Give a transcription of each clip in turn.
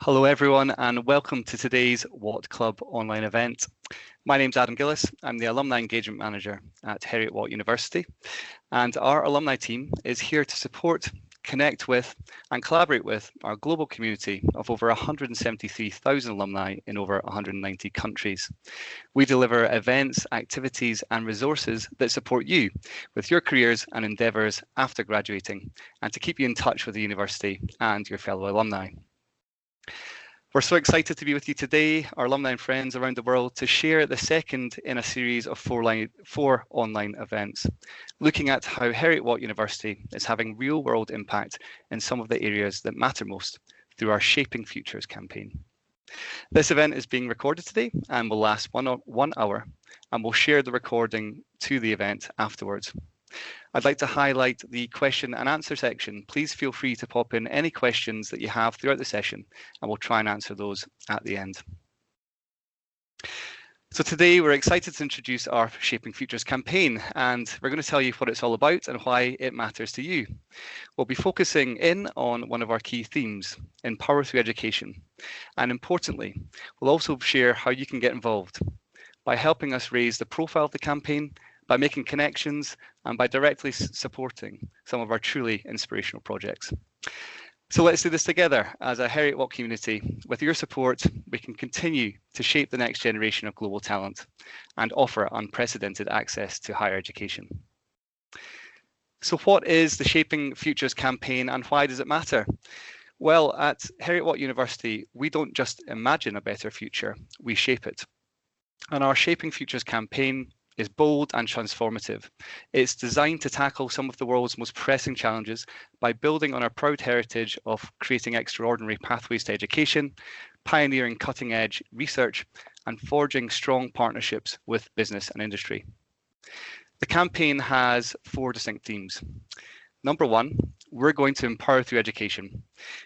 Hello everyone and welcome to today's Watt Club online event. My name's Adam Gillis. I'm the Alumni Engagement Manager at Heriot-Watt University, and our alumni team is here to support, connect with and collaborate with our global community of over 173,000 alumni in over 190 countries. We deliver events, activities and resources that support you with your careers and endeavours after graduating, and to keep you in touch with the university and your fellow alumni. We're so excited to be with you today, our alumni and friends around the world, to share the second in a series of four online events, looking at how Heriot-Watt University is having real-world impact in some of the areas that matter most through our Shaping Futures campaign. This event is being recorded today and will last 1 hour, and we'll share the recording to the event afterwards. I'd like to highlight the question and answer section. Please feel free to pop in any questions that you have throughout the session, and we'll try and answer those at the end. So today we're excited to introduce our Shaping Futures campaign, and we're going to tell you what it's all about and why it matters to you. We'll be focusing in on one of our key themes, empower through education. And importantly, we'll also share how you can get involved by helping us raise the profile of the campaign, by making connections, and by directly supporting some of our truly inspirational projects. So let's do this together as a Heriot-Watt community. With your support, we can continue to shape the next generation of global talent and offer unprecedented access to higher education. So what is the Shaping Futures campaign and why does it matter? Well, at Heriot-Watt University, we don't just imagine a better future, we shape it. And our Shaping Futures campaign is bold and transformative. It's designed to tackle some of the world's most pressing challenges by building on our proud heritage of creating extraordinary pathways to education, pioneering cutting-edge research, and forging strong partnerships with business and industry. The campaign has 4 distinct themes. Number 1, we're going to empower through education.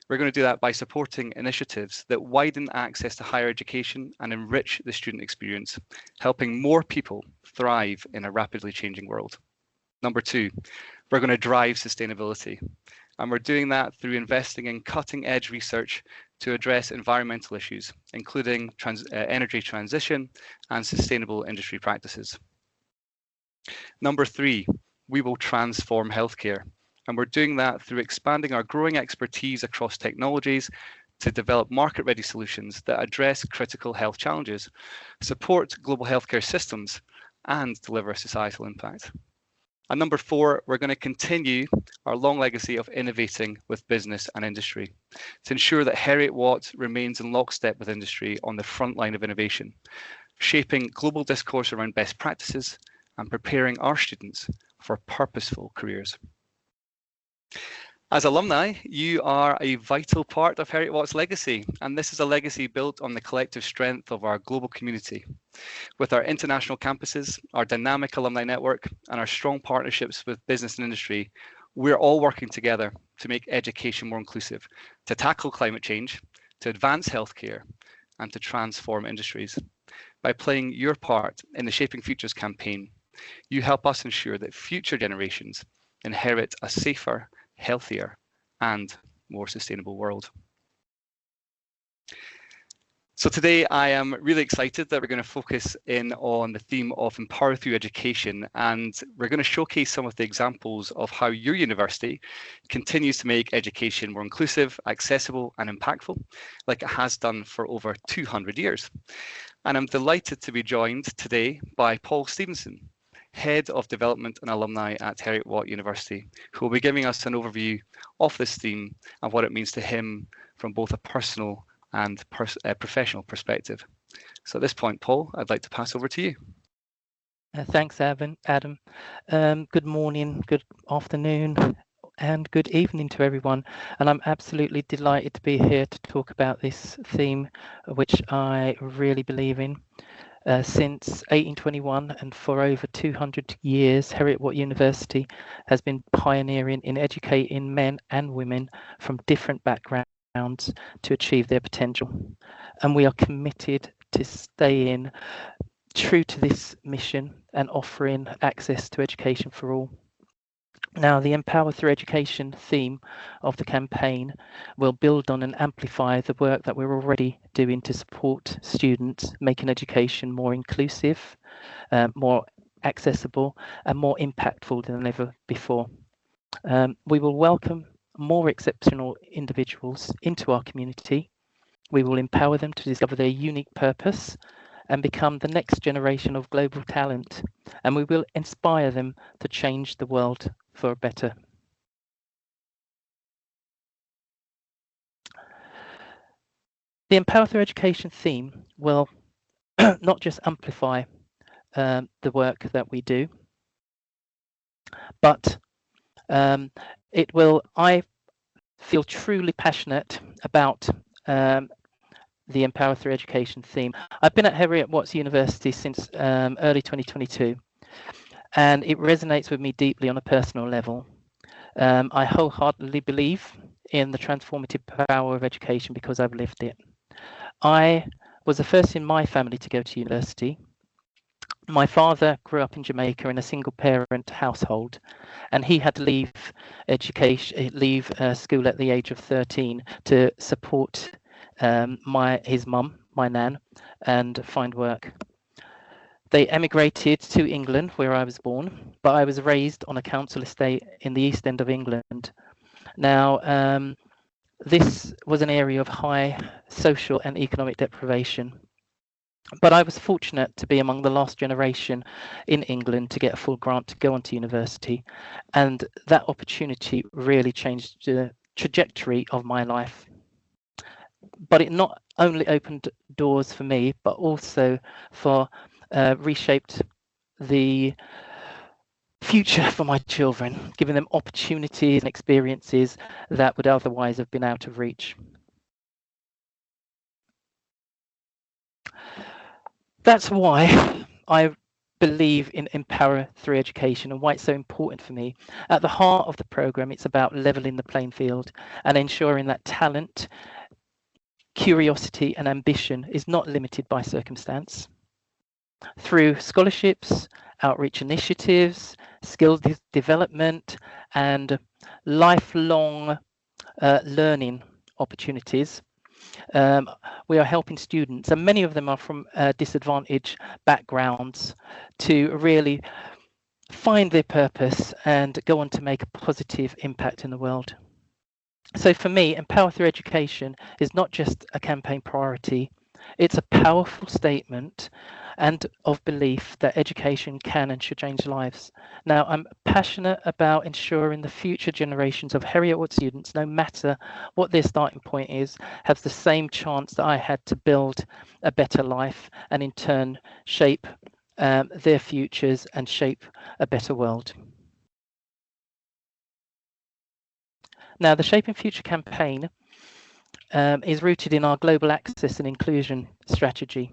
We're going to do that by supporting initiatives that widen access to higher education and enrich the student experience, helping more people thrive in a rapidly changing world. Number 2, we're going to drive sustainability. And we're doing that through investing in cutting-edge research to address environmental issues, including energy transition and sustainable industry practices. Number 3, we will transform healthcare. And we're doing that through expanding our growing expertise across technologies to develop market-ready solutions that address critical health challenges, support global healthcare systems, and deliver societal impact. And number 4, we're going to continue our long legacy of innovating with business and industry to ensure that Heriot-Watt remains in lockstep with industry on the front line of innovation, shaping global discourse around best practices and preparing our students for purposeful careers. As alumni, you are a vital part of Heriot-Watt's legacy, and this is a legacy built on the collective strength of our global community. With our international campuses, our dynamic alumni network, and our strong partnerships with business and industry, we're all working together to make education more inclusive, to tackle climate change, to advance healthcare, and to transform industries. By playing your part in the Shaping Futures campaign, you help us ensure that future generations inherit a safer, healthier, and more sustainable world. So today I am really excited that we're going to focus in on the theme of empower through education, and we're going to showcase some of the examples of how your university continues to make education more inclusive, accessible, and impactful, like it has done for over 200 years. And I'm delighted to be joined today by Paul Stevenson, Head of Development and Alumni at Heriot-Watt University, who will be giving us an overview of this theme and what it means to him from both a personal and professional perspective. So at this point, Paul, I'd like to pass over to you. Thanks, Adam. Good morning, good afternoon, and good evening to everyone. And I'm absolutely delighted to be here to talk about this theme, which I really believe in. Since 1821 and for over 200 years, Heriot-Watt University has been pioneering in educating men and women from different backgrounds to achieve their potential. And we are committed to staying true to this mission and offering access to education for all. Now, the Empower Through Education theme of the campaign will build on and amplify the work that we're already doing to support students, making education more inclusive, more accessible, and more impactful than ever before. We will welcome more exceptional individuals into our community. We will empower them to discover their unique purpose and become the next generation of global talent, and we will inspire them to change the world for better. The Empower Through Education theme will not just amplify the work that we do, but it will, I feel truly passionate about the Empower Through Education theme. I've been at Heriot-Watt University since early 2022, and it resonates with me deeply on a personal level. I wholeheartedly believe in the transformative power of education because I've lived it. I was the first in my family to go to university. My father grew up in Jamaica in a single parent household, and he had to leave school at the age of 13 to support his mum, my nan, and find work. They emigrated to England, where I was born, but I was raised on a council estate in the East End of England. Now, this was an area of high social and economic deprivation. But I was fortunate to be among the last generation in England to get a full grant to go on to university. And that opportunity really changed the trajectory of my life. But it not only opened doors for me, but also for reshaped the future for my children, giving them opportunities and experiences that would otherwise have been out of reach. That's why I believe in Empower Through Education and why it's so important for me. At the heart of the programme, it's about levelling the playing field and ensuring that talent, curiosity and ambition is not limited by circumstance. Through scholarships, outreach initiatives, skills development and lifelong learning opportunities, we are helping students, and many of them are from disadvantaged backgrounds, to really find their purpose and go on to make a positive impact in the world. So for me, Empower Through Education is not just a campaign priority, it's a powerful statement and of belief that education can and should change lives. Now, I'm passionate about ensuring the future generations of Heriot-Watt students, no matter what their starting point is, have the same chance that I had to build a better life and in turn shape their futures and shape a better world. Now, the Shaping Future campaign is rooted in our global access and inclusion strategy.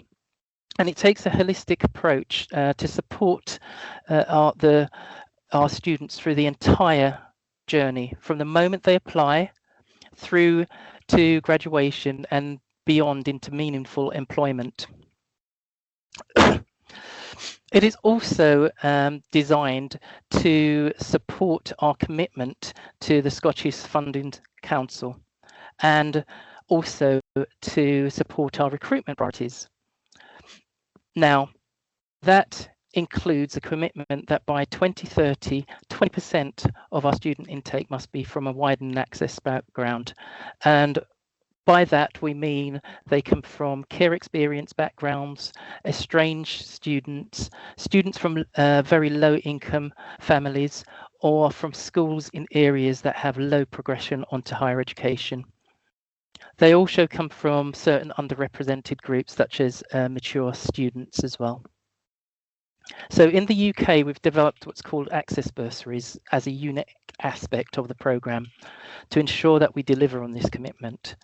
And it takes a holistic approach to support our students through the entire journey, from the moment they apply through to graduation and beyond into meaningful employment. It is also designed to support our commitment to the Scottish Funding Council and also to support our recruitment priorities. Now, that includes a commitment that by 2030, 20% of our student intake must be from a widened access background. And by that, we mean they come from care experience backgrounds, estranged students, students from very low income families, or from schools in areas that have low progression onto higher education. They also come from certain underrepresented groups, such as mature students as well. So in the UK, we've developed what's called access bursaries as a unique aspect of the programme to ensure that we deliver on this commitment.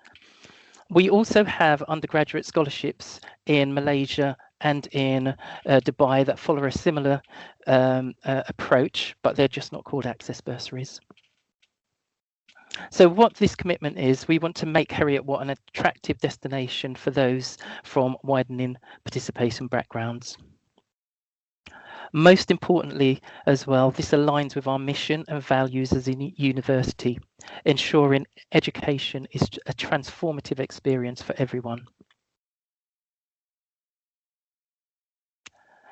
We also have undergraduate scholarships in Malaysia and in Dubai that follow a similar approach, but they're just not called access bursaries. So what this commitment is, we want to make Heriot-Watt an attractive destination for those from widening participation backgrounds. Most importantly as well, this aligns with our mission and values as a university, ensuring education is a transformative experience for everyone.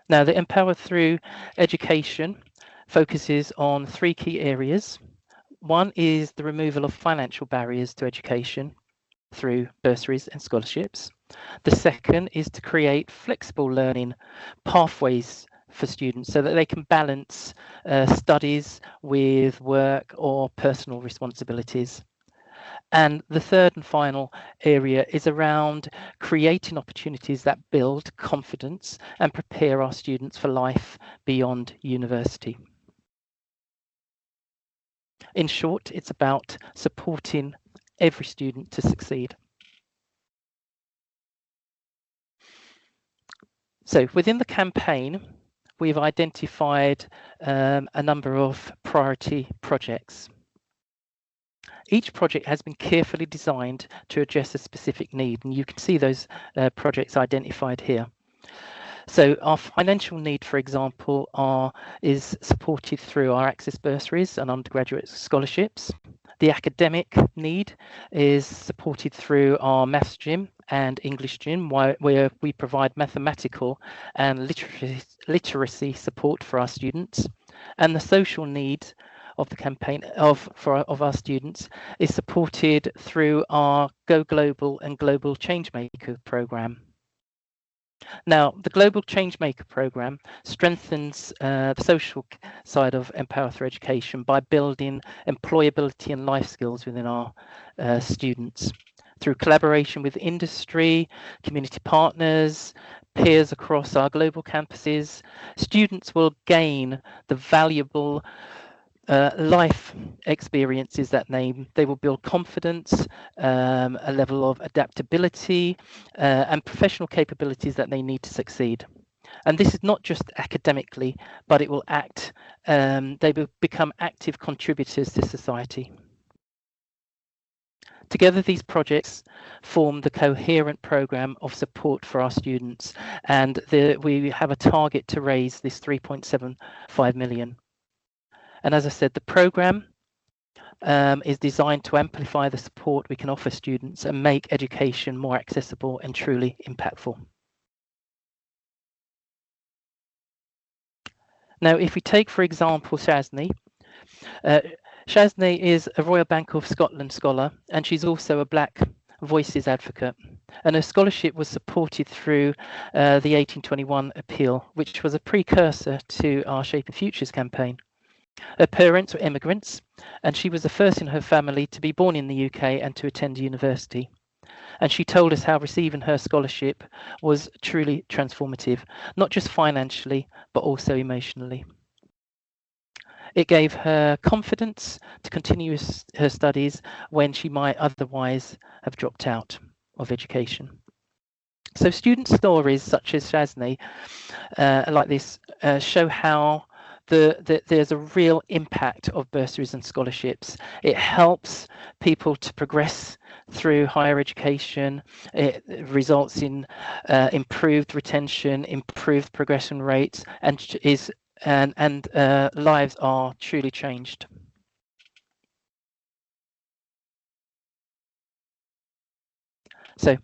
Now, the Empower Through Education focuses on 3 key areas. One is the removal of financial barriers to education through bursaries and scholarships. The second is to create flexible learning pathways for students so that they can balance studies with work or personal responsibilities. And the third and final area is around creating opportunities that build confidence and prepare our students for life beyond university. In short, it's about supporting every student to succeed. So within the campaign, we've identified a number of priority projects. Each project has been carefully designed to address a specific need, and you can see those projects identified here. So our financial need, for example, is supported through our Access bursaries and undergraduate scholarships. The academic need is supported through our Maths gym and English gym, where we provide mathematical and literacy support for our students. And the social need of the campaign of our students is supported through our Go Global and Global Changemaker program. Now, the Global Changemaker program strengthens the social side of Empower Through Education by building employability and life skills within our students. Through collaboration with industry, community partners, peers across our global campuses, students will gain the valuable life experiences that they will build confidence, a level of adaptability, and professional capabilities that they need to succeed. And this is not just academically, but it will they will become active contributors to society. Together, these projects form the coherent program of support for our students, and we have a target to raise this 3.75 million. And as I said, the program is designed to amplify the support we can offer students and make education more accessible and truly impactful. Now, if we take, for example, Shazney. Shazney is a Royal Bank of Scotland scholar, and she's also a Black Voices advocate. And her scholarship was supported through the 1821 appeal, which was a precursor to our Shaping Futures campaign. Her parents were immigrants, and she was the first in her family to be born in the UK and to attend university. And she told us how receiving her scholarship was truly transformative, not just financially, but also emotionally. It gave her confidence to continue her studies when she might otherwise have dropped out of education. So student stories such as Shazney, like this, show how there's a real impact of bursaries and scholarships. It helps people to progress through higher education. It results in improved retention, improved progression rates, and lives are truly changed. So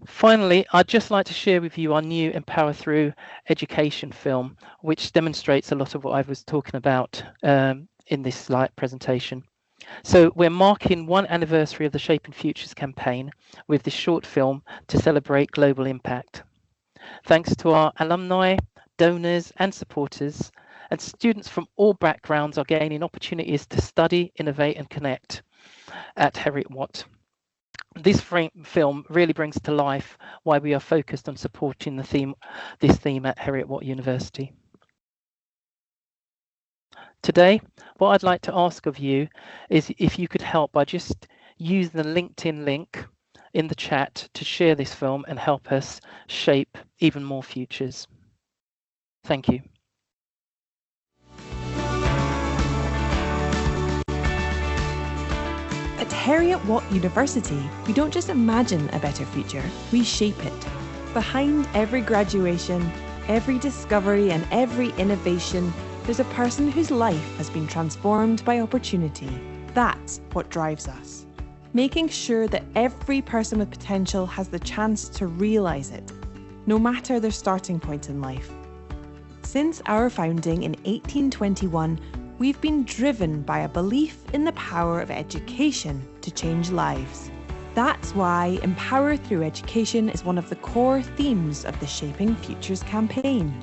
finally, I'd just like to share with you our new Empower Through Education film, which demonstrates a lot of what I was talking about in this slide presentation. So we're marking 1 anniversary of the Shaping Futures campaign with this short film to celebrate global impact. Thanks to our alumni, donors and supporters, and students from all backgrounds are gaining opportunities to study, innovate and connect at Heriot-Watt. This film really brings to life why we are focused on supporting this theme at Heriot-Watt University. Today, what I'd like to ask of you is if you could help by just using the LinkedIn link in the chat to share this film and help us shape even more futures. Thank you. At Heriot-Watt University, we don't just imagine a better future, we shape it. Behind every graduation, every discovery and every innovation, there's a person whose life has been transformed by opportunity. That's what drives us. Making sure that every person with potential has the chance to realise it, no matter their starting point in life. Since our founding in 1821, we've been driven by a belief in the power of education to change lives. That's why Empower Through Education is one of the core themes of the Shaping Futures campaign.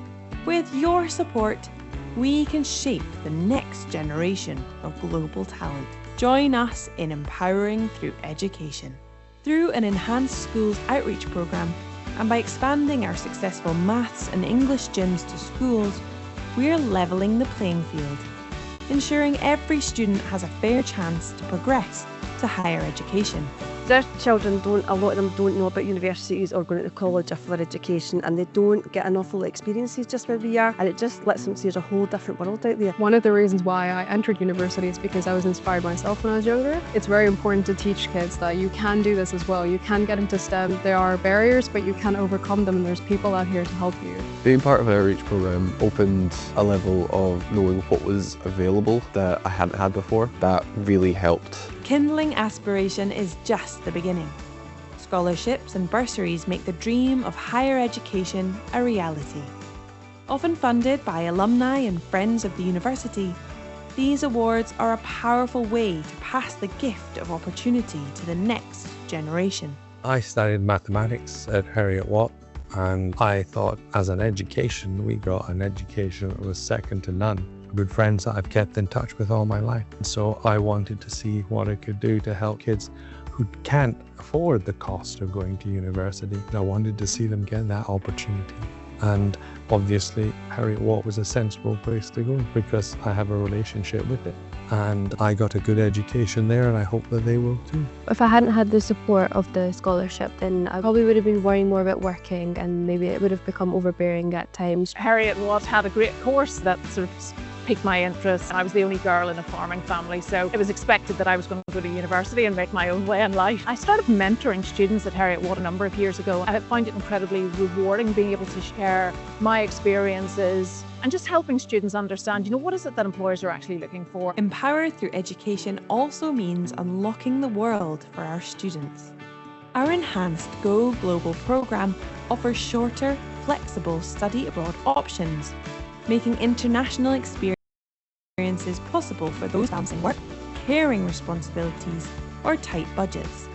With your support, we can shape the next generation of global talent. Join us in Empowering Through Education. Through an enhanced schools outreach programme and by expanding our successful maths and English gyms to schools, we're levelling the playing field, ensuring every student has a fair chance to progress to higher education. Their children a lot of them don't know about universities or going to college or further education, and they don't get an awful lot of experiences just where we are, and it just lets them see there's a whole different world out there. One of the reasons why I entered university is because I was inspired myself when I was younger. It's very important to teach kids that you can do this as well. You can get into STEM. There are barriers, but you can overcome them, and there's people out here to help you. Being part of an outreach programme opened a level of knowing what was available that I hadn't had before. That really helped. Kindling aspiration is just the beginning. Scholarships and bursaries make the dream of higher education a reality. Often funded by alumni and friends of the university, these awards are a powerful way to pass the gift of opportunity to the next generation. I studied mathematics at Heriot-Watt, and I thought as an education, we got an education that was second to none. Good friends that I've kept in touch with all my life. And so I wanted to see what I could do to help kids who can't afford the cost of going to university. I wanted to see them get that opportunity. And obviously, Heriot-Watt was a sensible place to go because I have a relationship with it. And I got a good education there, and I hope that they will too. If I hadn't had the support of the scholarship, then I probably would have been worrying more about working, and maybe it would have become overbearing at times. Heriot-Watt had a great course that sort of piqued my interest. I was the only girl in a farming family, so it was expected that I was going to go to university and make my own way in life. I started mentoring students at Heriot-Watt a number of years ago, and I found it incredibly rewarding being able to share my experiences and just helping students understand, what is it that employers are actually looking for. Empower Through Education also means unlocking the world for our students. Our enhanced Go Global programme offers shorter, flexible study abroad options, making international experiences possible for those balancing work, caring responsibilities, or tight budgets.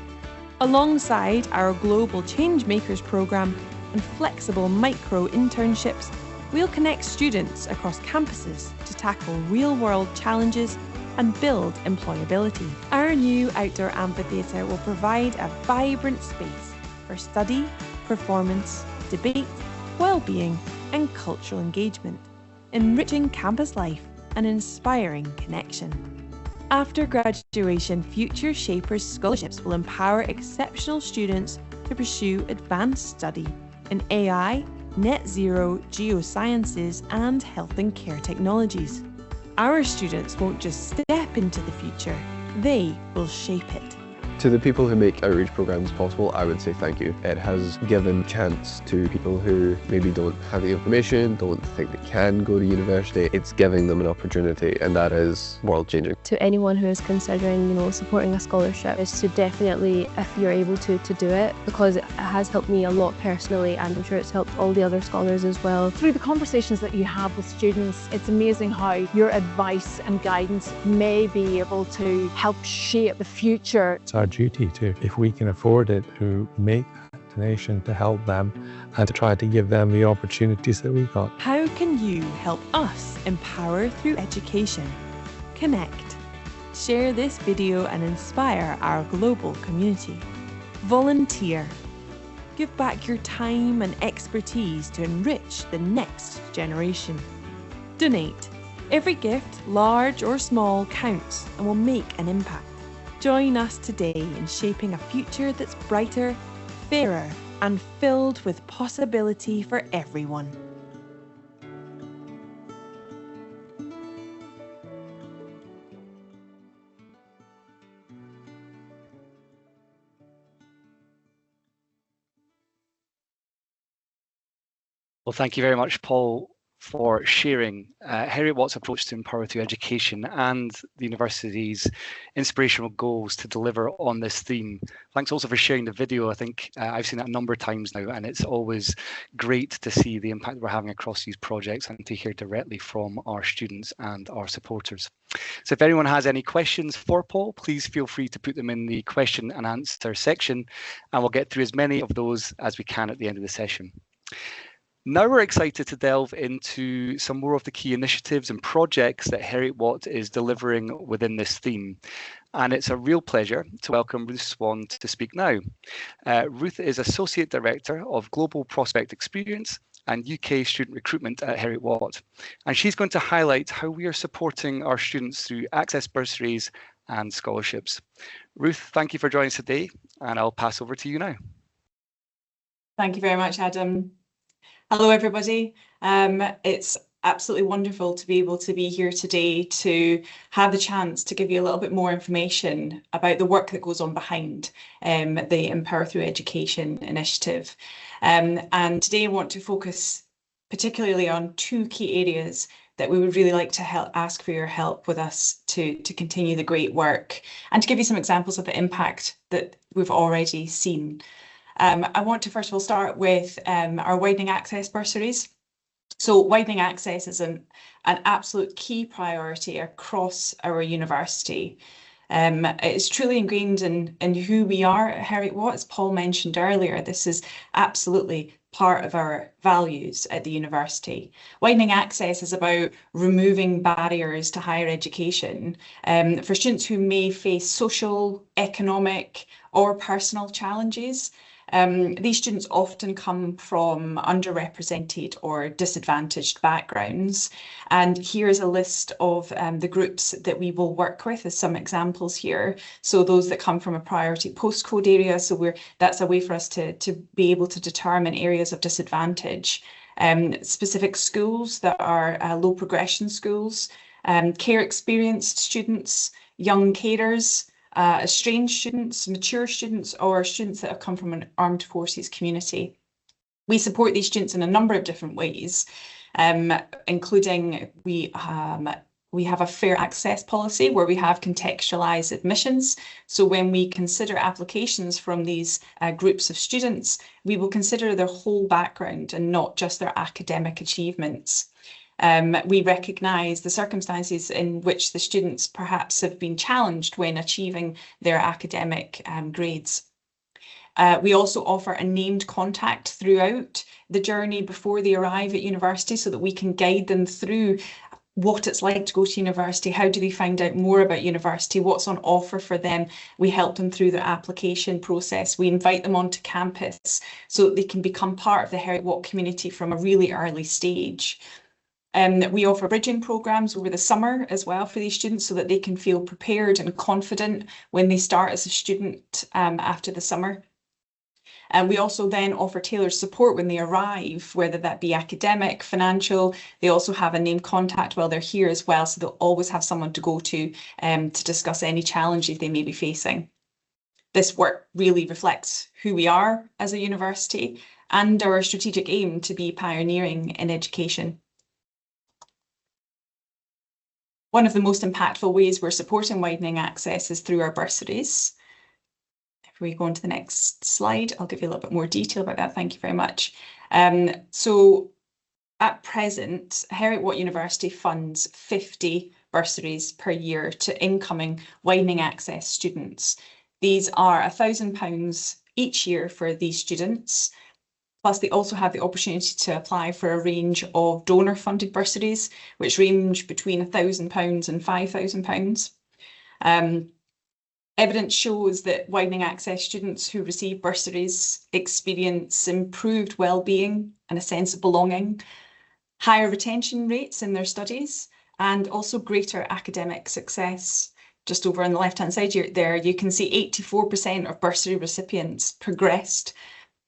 Alongside our Global Changemakers programme and flexible micro internships, we'll connect students across campuses to tackle real-world challenges and build employability. Our new outdoor amphitheatre will provide a vibrant space for study, performance, debate, well-being, and cultural engagement, enriching campus life and inspiring connection. After graduation, Future Shapers scholarships will empower exceptional students to pursue advanced study in AI, net zero, geosciences, and health and care technologies. Our students won't just step into the future, they will shape it. To the people who make outreach programs possible, I would say thank you. It has given chance to people who maybe don't have the information, don't think they can go to university. It's giving them an opportunity, and that is world changing. To anyone who is considering, supporting a scholarship, is to definitely, if you're able to do it, because it has helped me a lot personally, and I'm sure it's helped all the other scholars as well. Through the conversations that you have with students, it's amazing how your advice and guidance may be able to help shape the future. It's our duty to, if we can afford it, to make that donation to help them and to try to give them the opportunities that we got. How can you help us empower through education? Connect. Share this video and inspire our global community. Volunteer. Give back your time and expertise to enrich the next generation. Donate. Every gift, large or small, counts and will make an impact. Join us today in shaping a future that's brighter, fairer, and filled with possibility for everyone. Well, thank you very much, Paul, for sharing Heriot-Watt's approach to empower through education and the university's inspirational goals to deliver on this theme. Thanks also for sharing the video. I think I've seen it a number of times now, and it's always great to see the impact we're having across these projects and to hear directly from our students and our supporters. So if anyone has any questions for Paul, please feel free to put them in the question and answer section, and we'll get through as many of those as we can at the end of the session. Now we're excited to delve into some more of the key initiatives and projects that Heriot-Watt is delivering within this theme. And it's a real pleasure to welcome Ruth Swan to speak now. Ruth is Associate Director of Global Prospect Experience and UK Student Recruitment at Heriot-Watt. And she's going to highlight how we are supporting our students through access bursaries and scholarships. Ruth, thank you for joining us today, and I'll pass over to you now. Thank you very much, Adam. Hello, everybody. It's absolutely wonderful to be able to be here today to have the chance to give you a little bit more information about the work that goes on behind the Empower Through Education initiative. And today I want to focus particularly on two key areas that we would really like to ask for your help with us to continue the great work and to give you some examples of the impact that we've already seen. I want to first of all start with our widening access bursaries. So widening access is an absolute key priority across our university. It's truly ingrained in who we are at Heriot-Watt. As Paul mentioned earlier, this is absolutely part of our values at the university. Widening access is about removing barriers to higher education for students who may face social, economic, or personal challenges. These students often come from underrepresented or disadvantaged backgrounds. And here's a list of the groups that we will work with as some examples here. So those that come from a priority postcode area. So that's a way for us to be able to determine areas of disadvantage. Specific schools that are low progression schools, care experienced students, young carers, estranged students, mature students, or students that have come from an armed forces community. We support these students in a number of different ways, including we have a fair access policy where we have contextualised admissions. So when we consider applications from these groups of students, we will consider their whole background and not just their academic achievements. We recognise the circumstances in which the students perhaps have been challenged when achieving their academic grades. We also offer a named contact throughout the journey before they arrive at university so that we can guide them through what it's like to go to university, how do they find out more about university, what's on offer for them. We help them through their application process. We invite them onto campus so that they can become part of the Heriot-Watt community from a really early stage. We offer bridging programmes over the summer as well for these students so that they can feel prepared and confident when they start as a student after the summer. And we also then offer tailored support when they arrive, whether that be academic, financial. They also have a named contact while they're here as well, so they'll always have someone to go to discuss any challenges they may be facing. This work really reflects who we are as a university and our strategic aim to be pioneering in education. One of the most impactful ways we're supporting widening access is through our bursaries. If we go on to the next slide, I'll give you a little bit more detail about that. Thank you very much. So at present, Heriot-Watt University funds 50 bursaries per year to incoming widening access students. These are £1,000 each year for these students. Plus, they also have the opportunity to apply for a range of donor-funded bursaries, which range between £1,000 and £5,000. Evidence shows that widening access students who receive bursaries experience improved well-being and a sense of belonging, higher retention rates in their studies, and also greater academic success. Just over on the left-hand side there, you can see 84% of bursary recipients progressed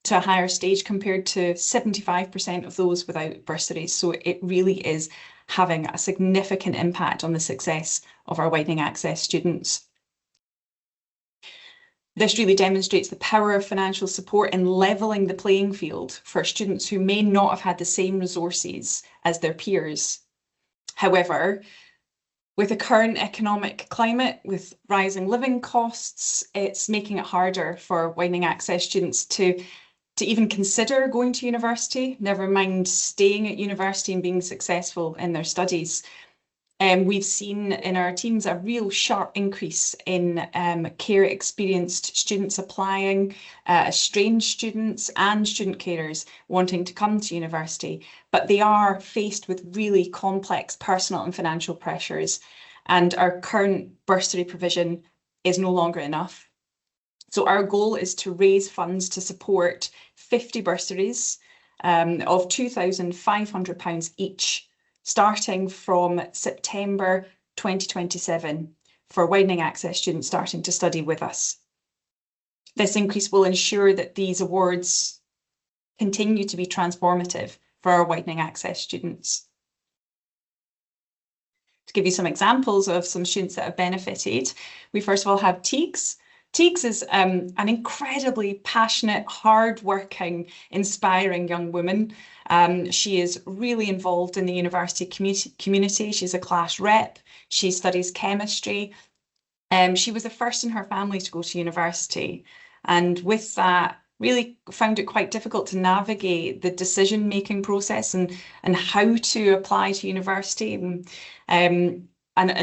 to a higher stage compared to 75% of those without bursaries. So it really is having a significant impact on the success of our widening access students. This really demonstrates the power of financial support in levelling the playing field for students who may not have had the same resources as their peers. However, with the current economic climate, with rising living costs, it's making it harder for widening access students to even consider going to university, never mind staying at university and being successful in their studies. We've seen in our teams a real sharp increase in care experienced students applying, estranged students and student carers wanting to come to university, but they are faced with really complex personal and financial pressures, and our current bursary provision is no longer enough. So our goal is to raise funds to support 50 bursaries of £2,500 each, starting from September 2027 for widening access students starting to study with us. This increase will ensure that these awards continue to be transformative for our widening access students. To give you some examples of some students that have benefited, we first of all have Teagues. Teagues is an incredibly passionate, hard-working, inspiring young woman. She is really involved in the university community. She's a class rep. She studies chemistry. She was the first in her family to go to university. And with that, really found it quite difficult to navigate the decision-making process and how to apply to university and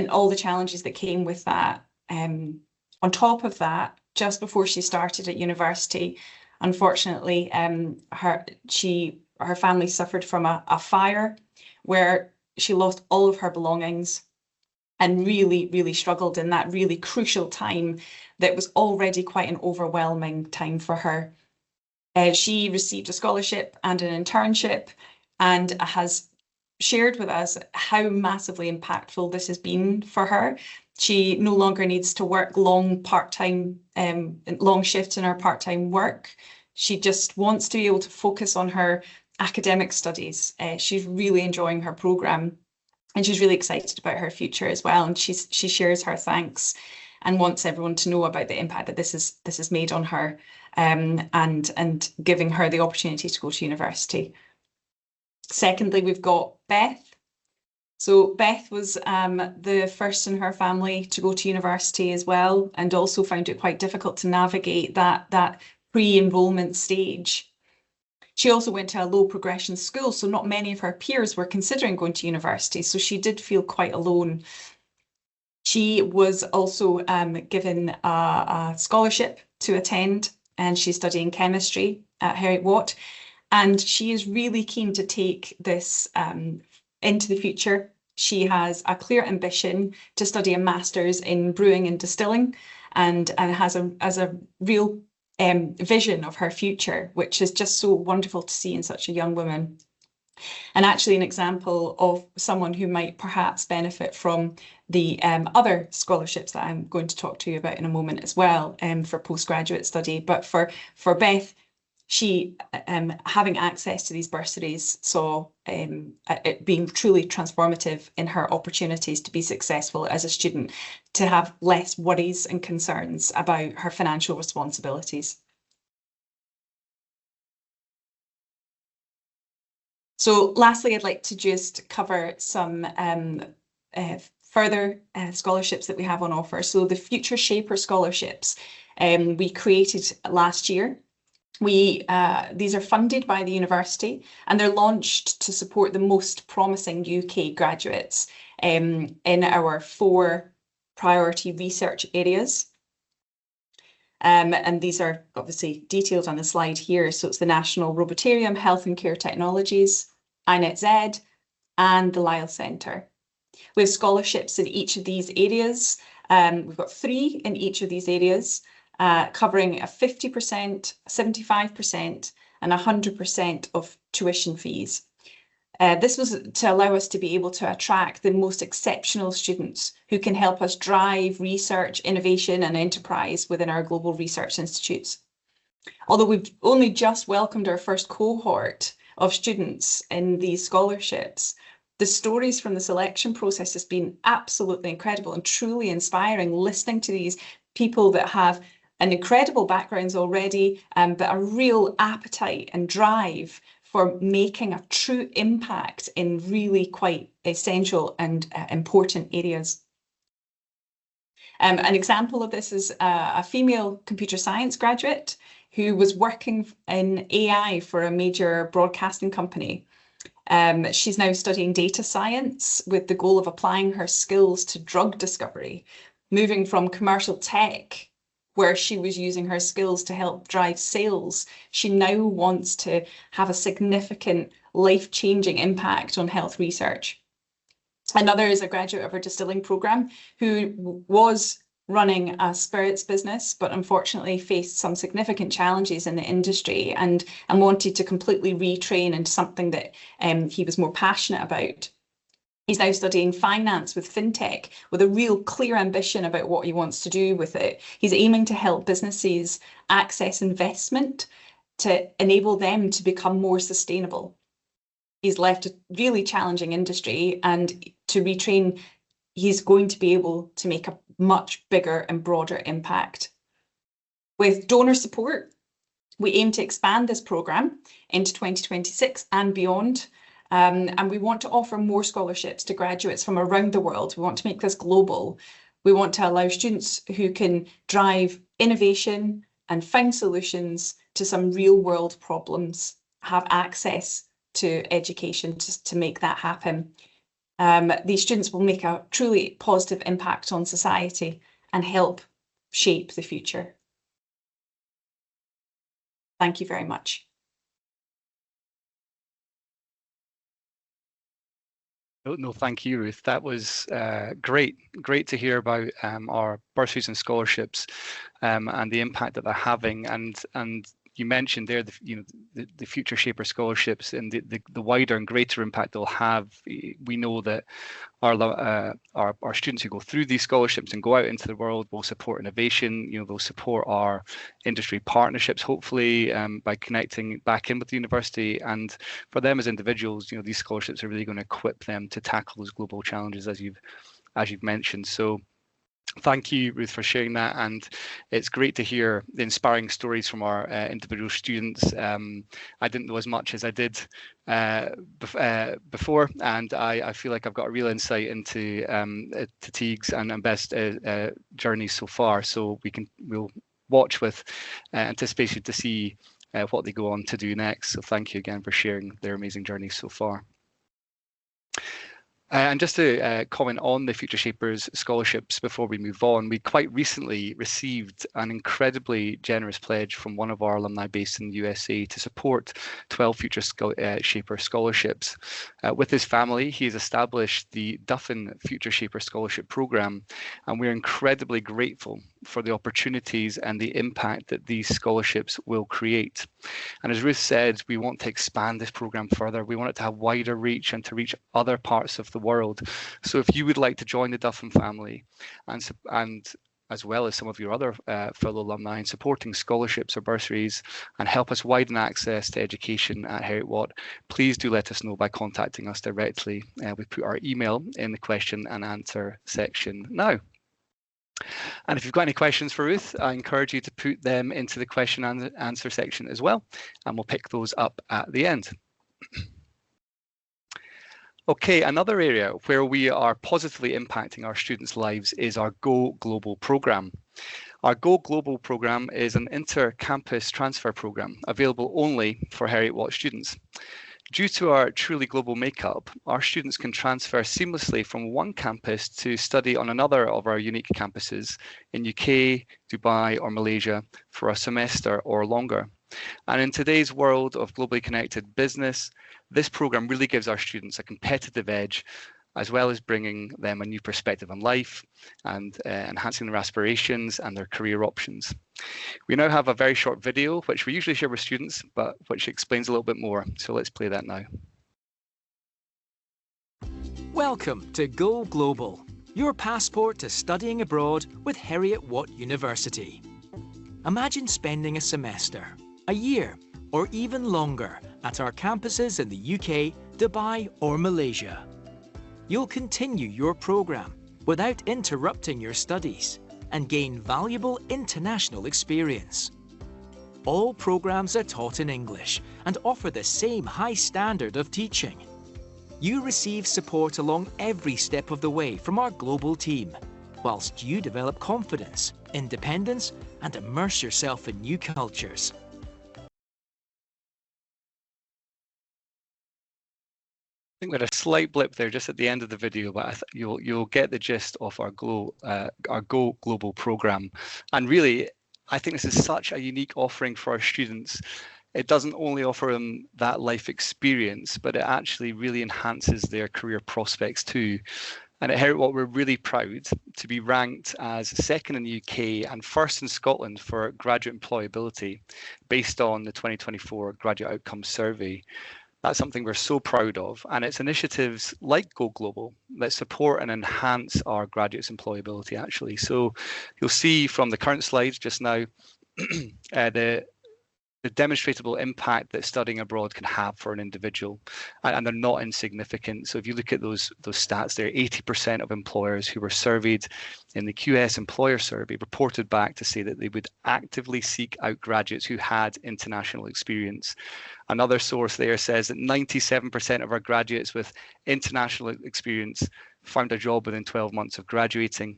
all the challenges that came with that. On top of that, just before she started at university, unfortunately, her family suffered from a fire where she lost all of her belongings and really, really struggled in that really crucial time that was already quite an overwhelming time for her. She received a scholarship and an internship and has shared with us how massively impactful this has been for her. She no longer needs to work long shifts in her part-time work. She just wants to be able to focus on her academic studies. She's really enjoying her programme and she's really excited about her future as well. And she shares her thanks and wants everyone to know about the impact that this has made on her and giving her the opportunity to go to university. Secondly, we've got Beth. So Beth was the first in her family to go to university as well, and also found it quite difficult to navigate that pre-enrollment stage. She also went to a low progression school, so not many of her peers were considering going to university, so she did feel quite alone. She was also given a scholarship to attend, and she's studying chemistry at Heriot-Watt, and she is really keen to take this into the future. She has a clear ambition to study a master's in brewing and distilling, and has a real vision of her future, which is just so wonderful to see in such a young woman. And actually an example of someone who might perhaps benefit from the other scholarships that I'm going to talk to you about in a moment as well, for postgraduate study. But for Beth, she having access to these bursaries saw it being truly transformative in her opportunities to be successful as a student, to have less worries and concerns about her financial responsibilities. So lastly, I'd like to just cover some further scholarships that we have on offer. So the Future Shaper scholarships we created last year. These are funded by the university and they're launched to support the most promising UK graduates in our 4 priority research areas. And these are obviously detailed on the slide here. So it's the National Robotarium, Health and Care Technologies, INET-Z, and the Lyle Centre. We have scholarships in each of these areas. We've got 3 in each of these areas, covering a 50%, 75%, and 100% of tuition fees. This was to allow us to be able to attract the most exceptional students who can help us drive research, innovation, and enterprise within our global research institutes. Although we've only just welcomed our first cohort of students in these scholarships, the stories from the selection process has been absolutely incredible and truly inspiring, listening to these people that have incredible backgrounds already, but a real appetite and drive for making a true impact in really quite essential and important areas. An example of this is a female computer science graduate who was working in AI for a major broadcasting company. She's now studying data science with the goal of applying her skills to drug discovery, moving from commercial tech, where she was using her skills to help drive sales. She now wants to have a significant life-changing impact on health research. Another is a graduate of our distilling program who was running a spirits business, but unfortunately faced some significant challenges in the industry and wanted to completely retrain into something that he was more passionate about. He's now studying finance with fintech with a real clear ambition about what he wants to do with it. He's aiming to help businesses access investment to enable them to become more sustainable. He's left a really challenging industry, and to retrain, he's going to be able to make a much bigger and broader impact. With donor support, we aim to expand this programme into 2026 and beyond. And we want to offer more scholarships to graduates from around the world. We want to make this global. We want to allow students who can drive innovation and find solutions to some real world problems have access to education to make that happen. These students will make a truly positive impact on society and help shape the future. Thank you very much. No, thank you, Ruth. That was great to hear about our bursaries and scholarships and the impact that they're having. And you mentioned there, the Future Shaper scholarships and the wider and greater impact they'll have. We know that our students who go through these scholarships and go out into the world will support innovation. They'll support our industry partnerships, hopefully, by connecting back in with the university. And for them as individuals, these scholarships are really going to equip them to tackle those global challenges as you've mentioned. So thank you, Ruth, for sharing that, and it's great to hear the inspiring stories from our individual students. I didn't know as much as I did before, and I feel like I've got a real insight into Teague's and Beth's journey so far. So we'll watch with anticipation to see what they go on to do next. So thank you again for sharing their amazing journey so far. And just to comment on the Future Shapers scholarships before we move on, we quite recently received an incredibly generous pledge from one of our alumni based in the USA to support 12 Future Shaper scholarships. With his family, he has established the Duffin Future Shaper Scholarship Programme, and we're incredibly grateful for the opportunities and the impact that these scholarships will create. And as Ruth said, we want to expand this programme further. We want it to have wider reach and to reach other parts of the world. So if you would like to join the Duffin family and as well as some of your other fellow alumni in supporting scholarships or bursaries and help us widen access to education at Heriot-Watt, please do let us know by contacting us directly. We put our email in the question and answer section now. And if you've got any questions for Ruth, I encourage you to put them into the question and answer section as well, and we'll pick those up at the end. Okay, another area where we are positively impacting our students' lives is our Go Global programme. Our Go Global programme is an inter-campus transfer programme available only for Heriot-Watt students. Due to our truly global makeup, our students can transfer seamlessly from one campus to study on another of our unique campuses in UK, Dubai or Malaysia for a semester or longer. And in today's world of globally connected business, this programme really gives our students a competitive edge, as well as bringing them a new perspective on life and enhancing their aspirations and their career options. We now have a very short video, which we usually share with students, but which explains a little bit more. So let's play that now. Welcome to Go Global, your passport to studying abroad with Heriot-Watt University. Imagine spending a semester, a year, or even longer at our campuses in the UK, Dubai, or Malaysia. You'll continue your programme without interrupting your studies and gain valuable international experience. All programs are taught in English and offer the same high standard of teaching. You receive support along every step of the way from our global team, whilst you develop confidence, independence, and immerse yourself in new cultures. I think we had a slight blip there just at the end of the video, but you'll get the gist of our Go Global program. And really, I think this is such a unique offering for our students. It doesn't only offer them that life experience, but it actually really enhances their career prospects too. And at Heriot-Watt, we're really proud to be ranked as second in the UK and first in Scotland for graduate employability based on the 2024 Graduate Outcomes Survey. That's something we're so proud of, and it's initiatives like Go Global that support and enhance our graduates' employability actually. So you'll see from the current slides just now the demonstrable impact that studying abroad can have for an individual, and they're not insignificant. So if you look at those stats there, 80% of employers who were surveyed in the QS employer survey reported back to say that they would actively seek out graduates who had international experience. Another source there says that 97% of our graduates with international experience found a job within 12 months of graduating.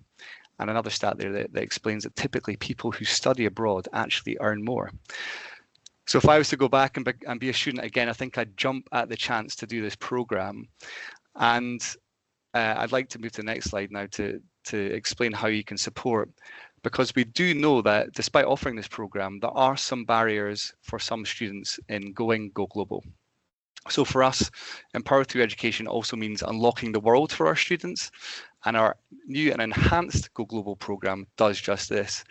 And another stat there that explains that typically people who study abroad actually earn more. So if I was to go back and be a student again, I think I'd jump at the chance to do this program. And I'd like to move to the next slide now to explain how you can support, because we do know that despite offering this program, there are some barriers for some students in going Go Global. So for us, Empower Through Education also means unlocking the world for our students, and our new and enhanced Go Global program does just this.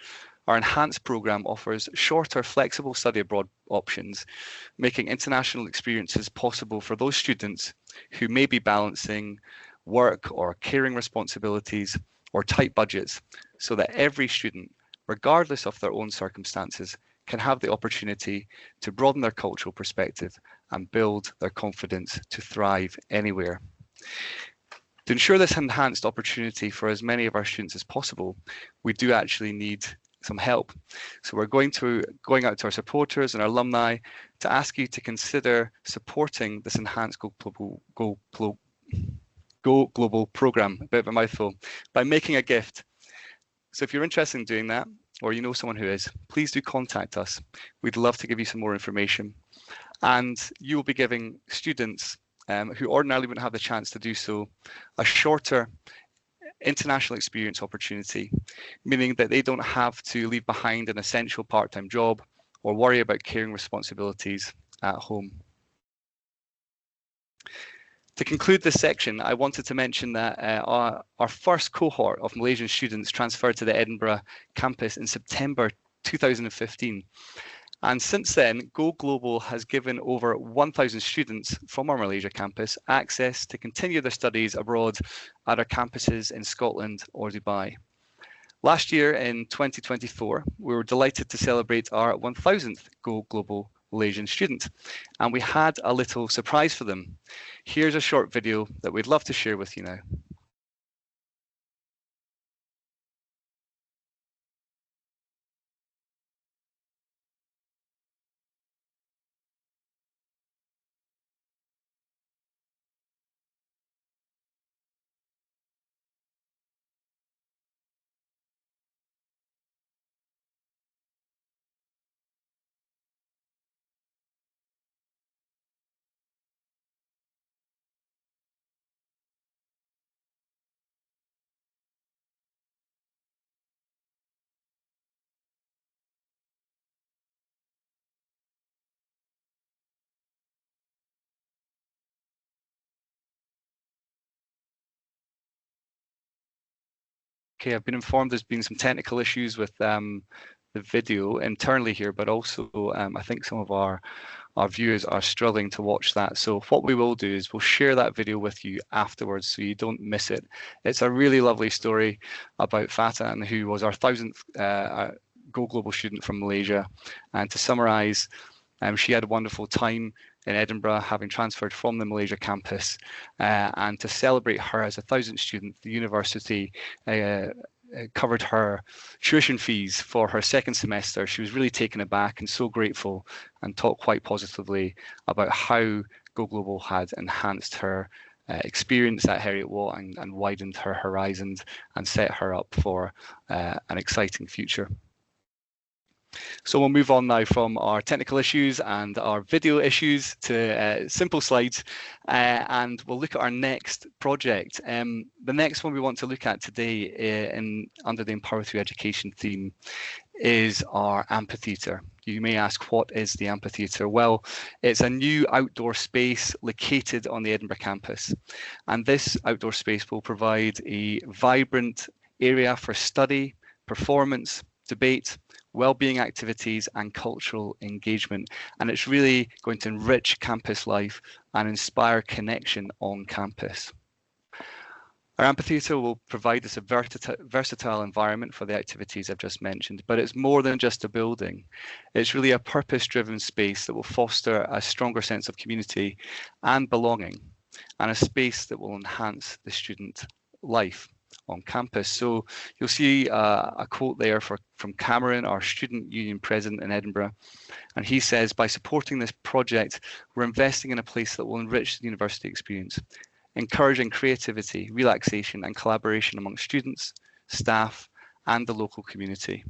Our enhanced program offers shorter, flexible study abroad options, making international experiences possible for those students who may be balancing work or caring responsibilities or tight budgets, so that every student, regardless of their own circumstances, can have the opportunity to broaden their cultural perspective and build their confidence to thrive anywhere. To ensure this enhanced opportunity for as many of our students as possible, we do actually need some help. So we're going out to our supporters and our alumni to ask you to consider supporting this enhanced Go Global program, a bit of a mouthful, by making a gift. So if you're interested in doing that, or you know someone who is, please do contact us. We'd love to give you some more information. And you will be giving students who ordinarily wouldn't have the chance to do so a shorter international experience opportunity, meaning that they don't have to leave behind an essential part-time job or worry about caring responsibilities at home. To conclude this section, I wanted to mention that our first cohort of Malaysian students transferred to the Edinburgh campus in September 2015. And since then, Go Global has given over 1,000 students from our Malaysia campus access to continue their studies abroad at our campuses in Scotland or Dubai. Last year in 2024, we were delighted to celebrate our 1,000th Go Global Malaysian student, and we had a little surprise for them. Here's a short video that we'd love to share with you now. Okay, I've been informed there's been some technical issues with the video internally here, but also I think some of our viewers are struggling to watch that. So what we will do is we'll share that video with you afterwards so you don't miss it. It's a really lovely story about Fatan, who was our 1,000th Go Global student from Malaysia. And to summarize, she had a wonderful time in Edinburgh, having transferred from the Malaysia campus, and to celebrate her as a 1,000th student, the university covered her tuition fees for her second semester, she was really taken aback and so grateful, and talked quite positively about how Go Global had enhanced her experience at Heriot-Watt and widened her horizons and set her up for an exciting future. So we'll move on now from our technical issues and our video issues to simple slides, and we'll look at our next project. The next one we want to look at today under the Empower Through Education theme is our amphitheatre. You may ask, what is the amphitheatre? Well, it's a new outdoor space located on the Edinburgh campus, and this outdoor space will provide a vibrant area for study, performance, debate, well-being activities and cultural engagement, and it's really going to enrich campus life and inspire connection on campus. Our amphitheatre will provide us a versatile environment for the activities I've just mentioned, but it's more than just a building. It's really a purpose-driven space that will foster a stronger sense of community and belonging, and a space that will enhance the student life on campus. So you'll see a quote there from Cameron, our student union president in Edinburgh, and he says, by supporting this project, we're investing in a place that will enrich the university experience, encouraging creativity, relaxation and collaboration among students, staff and the local community.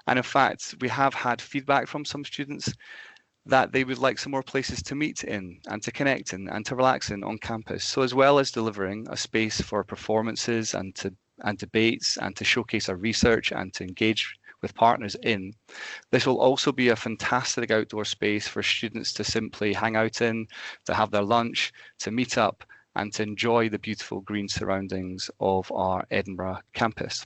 And in fact, we have had feedback from some students that they would like some more places to meet in and to connect in and to relax in on campus. So as well as delivering a space for performances and debates and to showcase our research and to engage with partners in, this will also be a fantastic outdoor space for students to simply hang out in, to have their lunch, to meet up and to enjoy the beautiful green surroundings of our Edinburgh campus.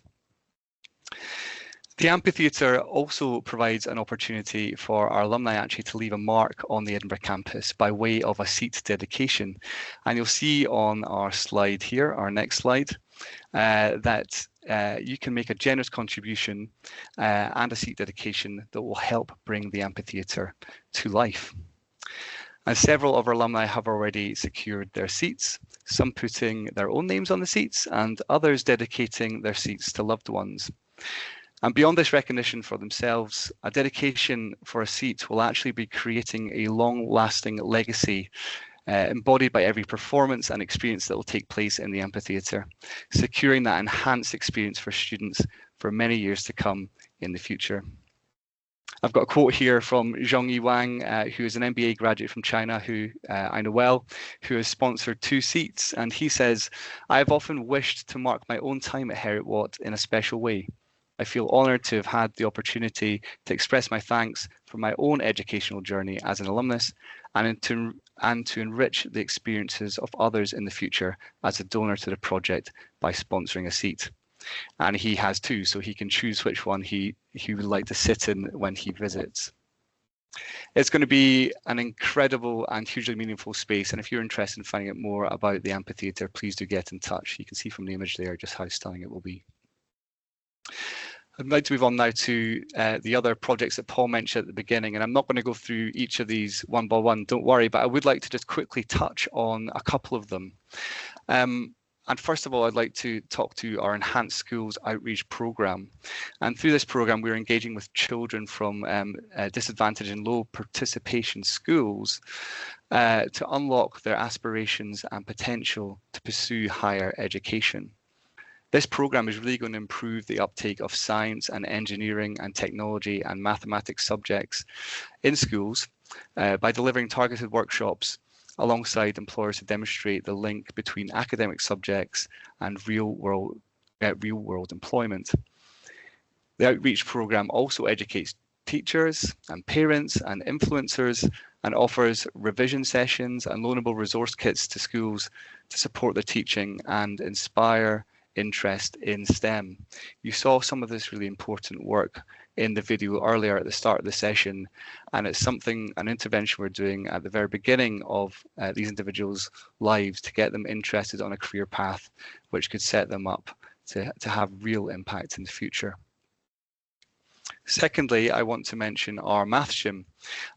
The amphitheatre also provides an opportunity for our alumni actually to leave a mark on the Edinburgh campus by way of a seat dedication. And you'll see on our slide here, our next slide, that you can make a generous contribution and a seat dedication that will help bring the amphitheatre to life. And several of our alumni have already secured their seats, some putting their own names on the seats and others dedicating their seats to loved ones. And beyond this recognition for themselves, a dedication for a seat will actually be creating a long-lasting legacy embodied by every performance and experience that will take place in the amphitheatre, securing that enhanced experience for students for many years to come in the future. I've got a quote here from Zhongyi Wang, who is an MBA graduate from China, who I know well, who has sponsored 2 seats. And he says, "I have often wished to mark my own time at Heriot-Watt in a special way. I feel honoured to have had the opportunity to express my thanks for my own educational journey as an alumnus and to enrich the experiences of others in the future as a donor to the project by sponsoring a seat." And he has 2, so he can choose which one he would like to sit in when he visits. It's going to be an incredible and hugely meaningful space, and if you're interested in finding out more about the amphitheatre, please do get in touch. You can see from the image there just how stunning it will be. I'd like to move on now to the other projects that Paul mentioned at the beginning, and I'm not going to go through each of these one by one, don't worry, but I would like to just quickly touch on a couple of them. And first of all, I'd like to talk to our Enhanced Schools Outreach Programme. And through this programme, we're engaging with children from disadvantaged and low participation schools to unlock their aspirations and potential to pursue higher education. This programme is really going to improve the uptake of science and engineering and technology and mathematics subjects in schools by delivering targeted workshops alongside employers to demonstrate the link between academic subjects and real-world employment. The outreach programme also educates teachers and parents and influencers and offers revision sessions and loanable resource kits to schools to support the teaching and inspire interest in STEM. You saw some of this really important work in the video earlier at the start of the session, and it's an intervention we're doing at the very beginning of these individuals' lives to get them interested on a career path which could set them up to have real impact in the future. Secondly, I want to mention our Maths Gym,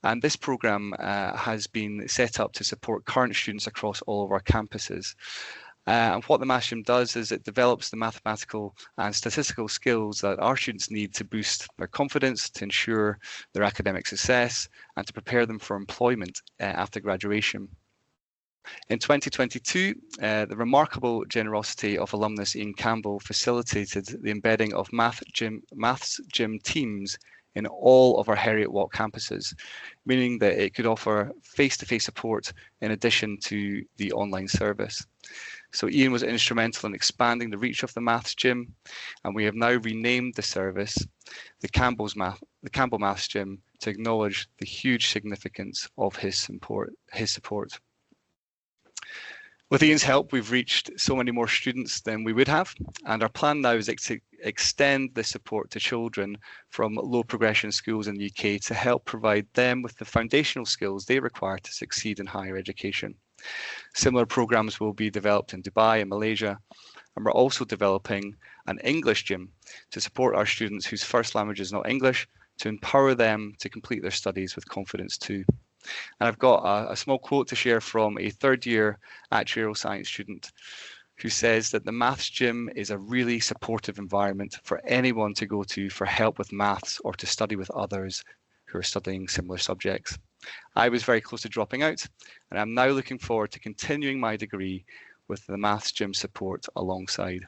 and this programme has been set up to support current students across all of our campuses. And what the Maths Gym does is it develops the mathematical and statistical skills that our students need to boost their confidence, to ensure their academic success, and to prepare them for employment after graduation. In 2022, the remarkable generosity of alumnus Ian Campbell facilitated the embedding of Maths Gym teams in all of our Heriot-Watt campuses, meaning that it could offer face-to-face support in addition to the online service. So Ian was instrumental in expanding the reach of the Maths Gym, and we have now renamed the service the Campbell Maths Gym to acknowledge the huge significance of his support. With Ian's help, we've reached so many more students than we would have, and our plan now is to extend this support to children from low progression schools in the UK to help provide them with the foundational skills they require to succeed in higher education. Similar programs will be developed in Dubai and Malaysia, and we're also developing an English gym to support our students whose first language is not English, to empower them to complete their studies with confidence too. And I've got a small quote to share from a third-year actuarial science student who says that the Maths Gym is a really supportive environment for anyone to go to for help with maths or to study with others who are studying similar subjects. I was very close to dropping out, and I'm now looking forward to continuing my degree with the Maths Gym support alongside.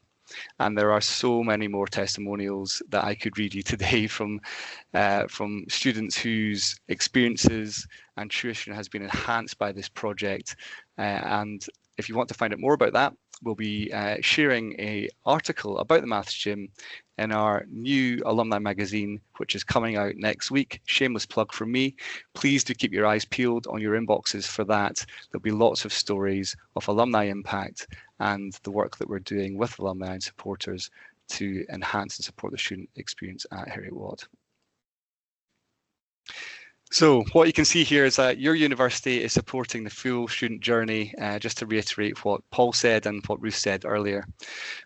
And there are so many more testimonials that I could read you today from students whose experiences and tuition has been enhanced by this project. And if you want to find out more about that, we'll be sharing an article about the Maths Gym in our new alumni magazine, which is coming out next week. Shameless plug from me. Please do keep your eyes peeled on your inboxes for that. There'll be lots of stories of alumni impact and the work that we're doing with alumni and supporters to enhance and support the student experience at Heriot-Watt. So what you can see here is that your university is supporting the full student journey, just to reiterate what Paul said and what Ruth said earlier.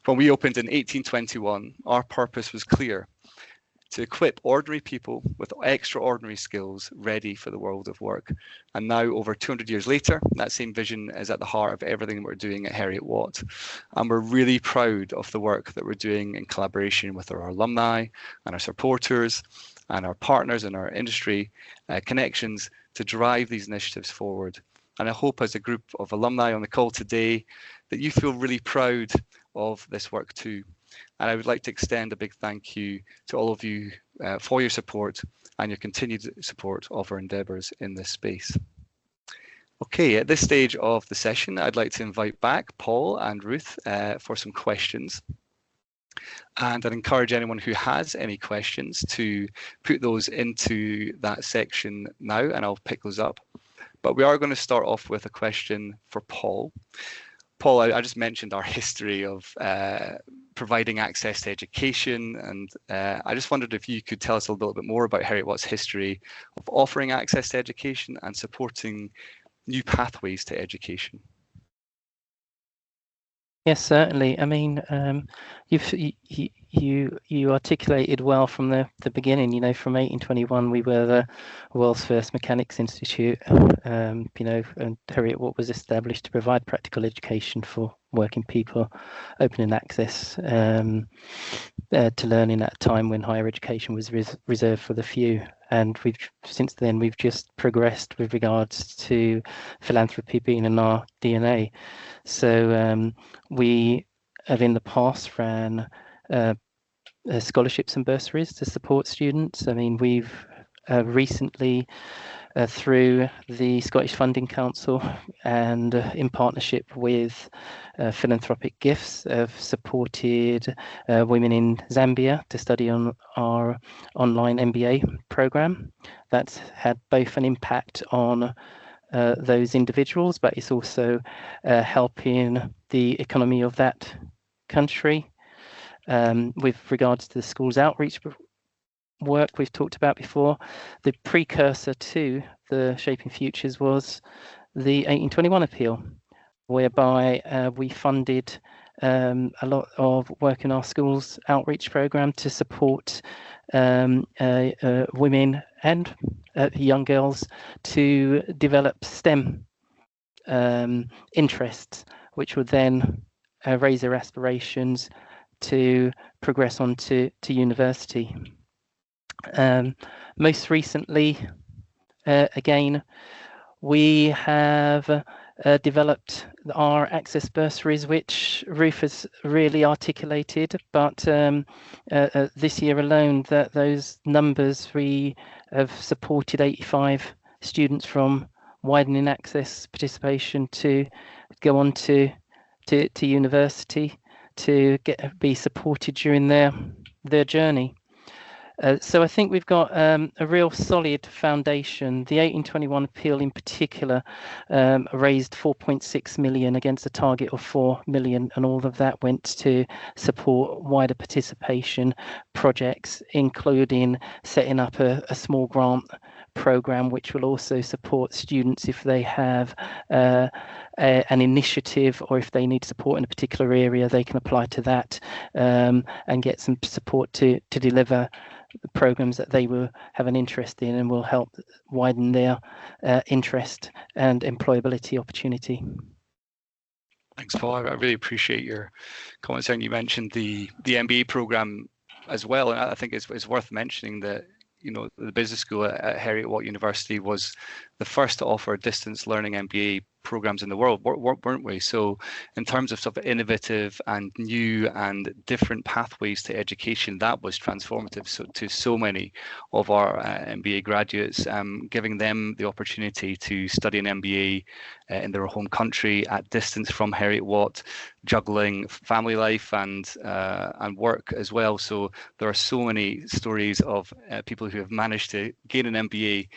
When we opened in 1821, our purpose was clear: to equip ordinary people with extraordinary skills ready for the world of work. And now, over 200 years later, that same vision is at the heart of everything we're doing at Heriot-Watt. And we're really proud of the work that we're doing in collaboration with our alumni and our supporters and our partners in our industry connections to drive these initiatives forward. And I hope as a group of alumni on the call today that you feel really proud of this work too. And I would like to extend a big thank you to all of you for your support and your continued support of our endeavours in this space. Okay, at this stage of the session, I'd like to invite back Paul and Ruth for some questions. And I'd encourage anyone who has any questions to put those into that section now, and I'll pick those up. But we are going to start off with a question for Paul. Paul, I just mentioned our history of providing access to education, and I just wondered if you could tell us a little bit more about Heriot-Watt's history of offering access to education and supporting new pathways to education. Yes, certainly. I mean, you articulated well from the beginning. You know, from 1821, we were the world's first mechanics institute. You know, and Heriot-Watt was established to provide practical education for working people, opening access to learning at a time when higher education was reserved for the few. And since then we've just progressed with regards to philanthropy being in our DNA. So we have in the past ran scholarships and bursaries to support students. I mean, we've recently through the Scottish Funding Council and in partnership with Philanthropic Gifts have supported women in Zambia to study on our online MBA program. That's had both an impact on those individuals, but it's also helping the economy of that country. With regards to the school's outreach work we've talked about before, the precursor to the Shaping Futures was the 1821 appeal, whereby we funded a lot of work in our school's outreach program to support women and young girls to develop STEM interests, which would then raise their aspirations to progress on to university. Most recently, again, we have developed our access bursaries, which Ruth has really articulated, but this year alone, those numbers, we have supported 85 students from widening access participation to go on to university to be supported during their journey. So I think we've got a real solid foundation. The 1821 appeal in particular raised 4.6 million against a target of 4 million, and all of that went to support wider participation projects, including setting up a small grant program which will also support students if they have an initiative, or if they need support in a particular area, they can apply to that and get some support to deliver programs that they will have an interest in and will help widen their interest and employability opportunity. Thanks, Paul. I really appreciate your comments. And you mentioned the MBA program as well, and I think it's worth mentioning that, you know, the business school at Heriot-Watt University was the first to offer distance learning MBA programs in the world, weren't we? So in terms of sort of innovative and new and different pathways to education, that was transformative to so many of our MBA graduates, giving them the opportunity to study an MBA in their home country at distance from Heriot-Watt, juggling family life and work as well. So there are so many stories of people who have managed to gain an MBA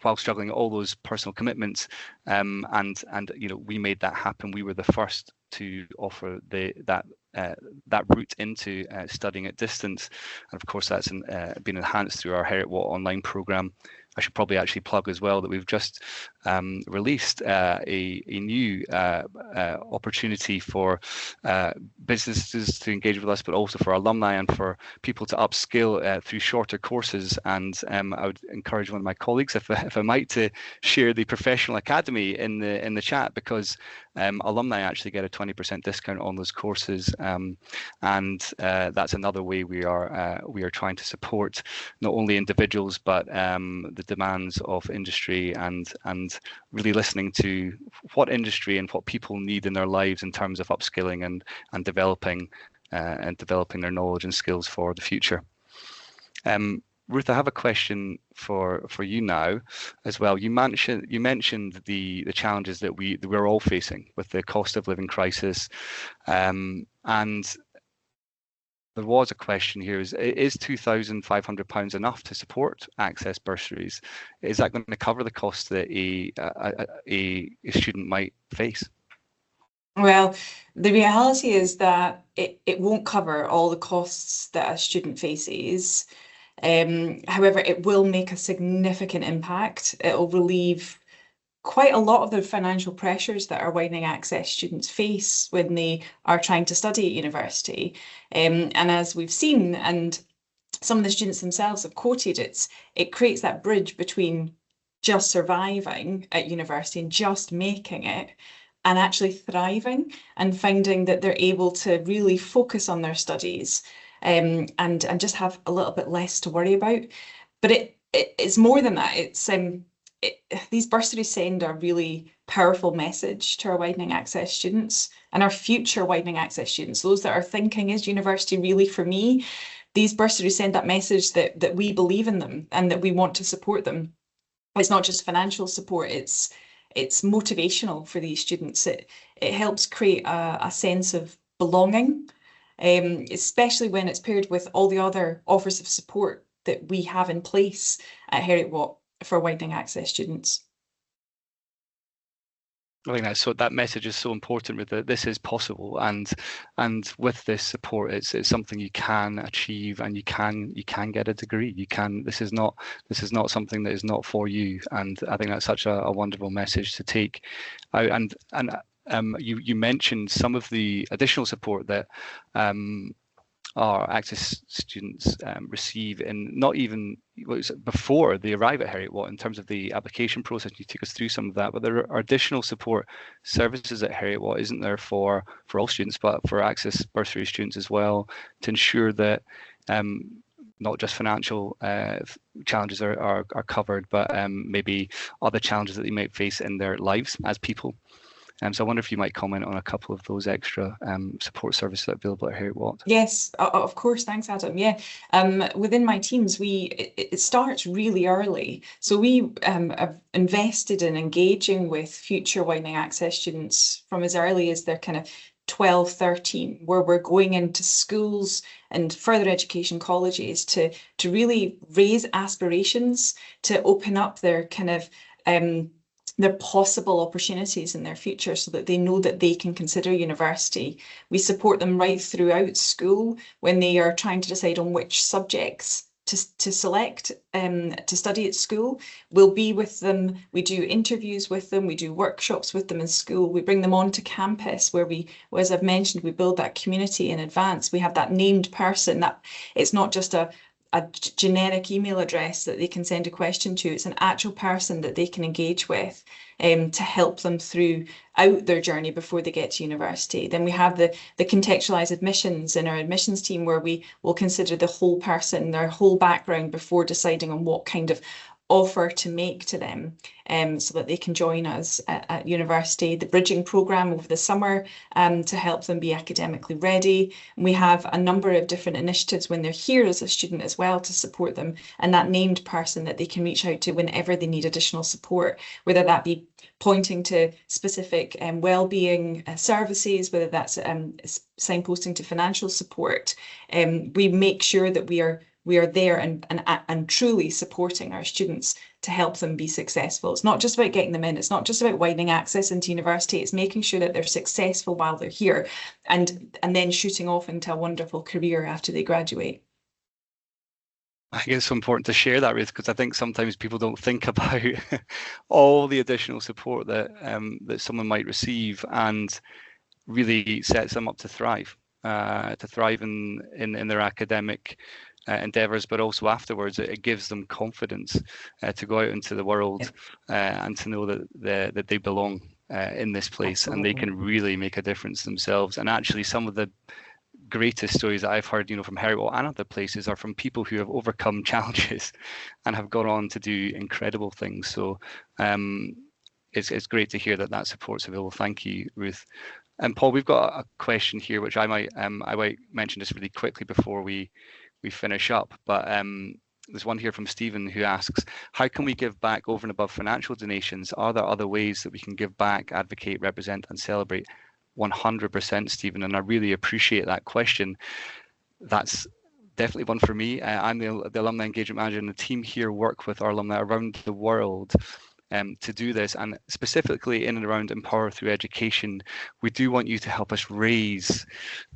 while struggling all those personal commitments, and you know, we made that happen. We were the first to offer that route into studying at distance, and of course that's been enhanced through our Heriot-Watt online program. I should probably actually plug as well that we've just released a new opportunity for businesses to engage with us, but also for alumni and for people to upskill through shorter courses. And I would encourage one of my colleagues, if I might, to share the professional academy in the chat, because alumni actually get a 20% discount on those courses, and that's another way we are trying to support not only individuals but the demands of industry, and really listening to what industry and what people need in their lives in terms of upskilling and developing their knowledge and skills for the future. Ruth, I have a question for you now as well. You mentioned the challenges that we're all facing with the cost of living crisis, and there was a question here: is £2,500 enough to support access bursaries? Is that going to cover the cost that a student might face? Well, the reality is that it won't cover all the costs that a student faces. However, it will make a significant impact. It will relieve quite a lot of the financial pressures that our widening access students face when they are trying to study at university. And as we've seen, and some of the students themselves have quoted, it creates that bridge between just surviving at university and just making it, and actually thriving and finding that they're able to really focus on their studies, and just have a little bit less to worry about. But it's more than that. These bursaries send a really powerful message to our widening access students and our future widening access students, those that are thinking, is university really for me? These bursaries send that message that we believe in them and that we want to support them. It's not just financial support, it's motivational for these students. It helps create a sense of belonging, especially when it's paired with all the other offers of support that we have in place at Heriot-Watt for widening access students. I think that message is so important, with this is possible, and with this support, it's something you can achieve, and you can get a degree. This is not something that is not for you, and I think that's such a wonderful message to take out. And you mentioned some of the additional support that our access students receive, and not even before they arrive at Heriot-Watt in terms of the application process. You take us through some of that, but there are additional support services at Heriot-Watt, isn't there, for all students, but for access bursary students as well, to ensure that not just financial challenges are covered, but maybe other challenges that they might face in their lives as people. So I wonder if you might comment on a couple of those extra support services that are available at Heriot-Watt. Yes, of course. Thanks, Adam. Yeah, within my teams, it starts really early. So we have invested in engaging with future widening access students from as early as they're kind of 12, 13, where we're going into schools and further education colleges to really raise aspirations, to open up their kind of their possible opportunities in their future so that they know that they can consider university. We support them right throughout school when they are trying to decide on which subjects to select to study at school. We'll be with them, we do interviews with them, we do workshops with them in school, we bring them onto campus where we, as I've mentioned, we build that community in advance. We have that named person, that it's not just a generic email address that they can send a question to. It's an actual person that they can engage with to help them throughout their journey before they get to university. Then we have the contextualized admissions in our admissions team, where we will consider the whole person, their whole background, before deciding on what kind of offer to make to them so that they can join us at university. The bridging programme over the summer to help them be academically ready. And we have a number of different initiatives when they're here as a student as well to support them, and that named person that they can reach out to whenever they need additional support, whether that be pointing to specific wellbeing services, whether that's signposting to financial support. We make sure that we are there and truly supporting our students to help them be successful. It's not just about getting them in. It's not just about widening access into university. It's making sure that they're successful while they're here and then shooting off into a wonderful career after they graduate. I think it's so important to share that, Ruth, because I think sometimes people don't think about all the additional support that that someone might receive, and really sets them up to thrive in their academic endeavours, but also afterwards it gives them confidence to go out into the world and to know that they belong in this place. Absolutely. And they can really make a difference themselves. And actually, some of the greatest stories that I've heard, from Heriot-Watt and other places, are from people who have overcome challenges and have gone on to do incredible things. So it's great to hear that support's available. Thank you, Ruth. And Paul, we've got a question here which I might mention just really quickly before we finish up, but there's one here from Stephen who asks, how can we give back over and above financial donations? Are there other ways that we can give back, advocate, represent and celebrate? 100%, Stephen, and I really appreciate that question. That's definitely one for me. I'm the alumni engagement manager, and the team here work with our alumni around the world to do this, and specifically in and around Empower Through Education. We do want you to help us raise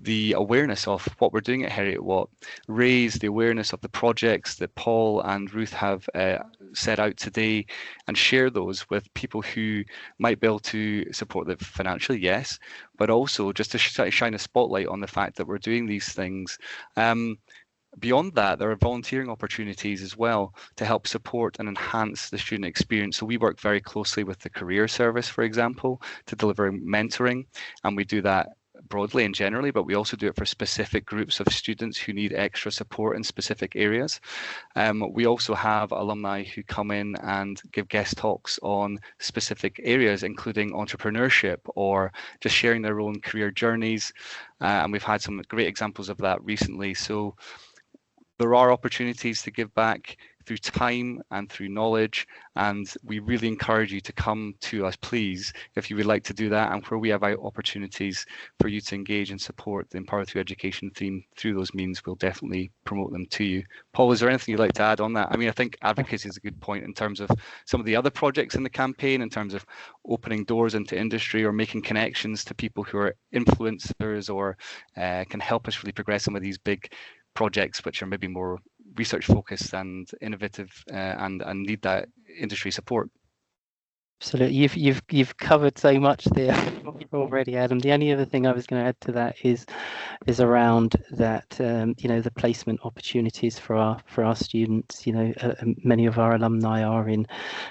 the awareness of what we're doing at Heriot-Watt, raise the awareness of the projects that Paul and Ruth have set out today, and share those with people who might be able to support them financially, yes, but also just to shine a spotlight on the fact that we're doing these things. Beyond that, there are volunteering opportunities as well to help support and enhance the student experience. So we work very closely with the career service, for example, to deliver mentoring, and we do that broadly and generally, but we also do it for specific groups of students who need extra support in specific areas. We also have alumni who come in and give guest talks on specific areas, including entrepreneurship or just sharing their own career journeys. And we've had some great examples of that recently. So there are opportunities to give back through time and through knowledge, and we really encourage you to come to us, please, if you would like to do that, and where we have opportunities for you to engage and support the Empower Through Education theme through those means, we'll definitely promote them to you. Paul, is there anything you'd like to add on that? I mean, I think advocacy is a good point in terms of some of the other projects in the campaign, in terms of opening doors into industry or making connections to people who are influencers or can help us really progress some of these big projects which are maybe more research focused and innovative and need that industry support. Absolutely, you've covered so much there already, Adam. The only other thing I was going to add to that is around that the placement opportunities for our students. Many of our alumni are in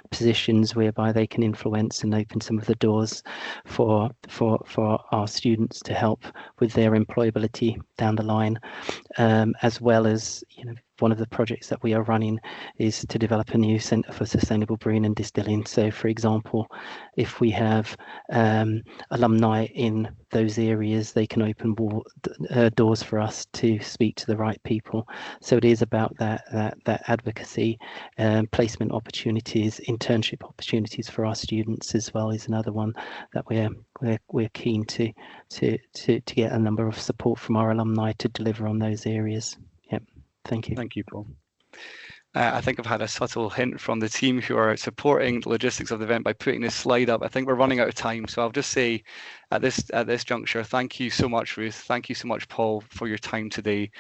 positions whereby they can influence and open some of the doors for our students to help with their employability down the line, as well as one of the projects that we are running is to develop a new centre for sustainable brewing and distilling. So, for example, if we have alumni in those areas, they can open doors for us to speak to the right people. So it is about that advocacy, placement opportunities, internship opportunities for our students as well is another one that we're keen to get a number of support from our alumni to deliver on those areas. Yep. Thank you. Thank you, Paul. I think I've had a subtle hint from the team who are supporting the logistics of the event by putting this slide up. I think we're running out of time, so I'll just say at this juncture, thank you so much, Ruth. Thank you so much, Paul, for your time today.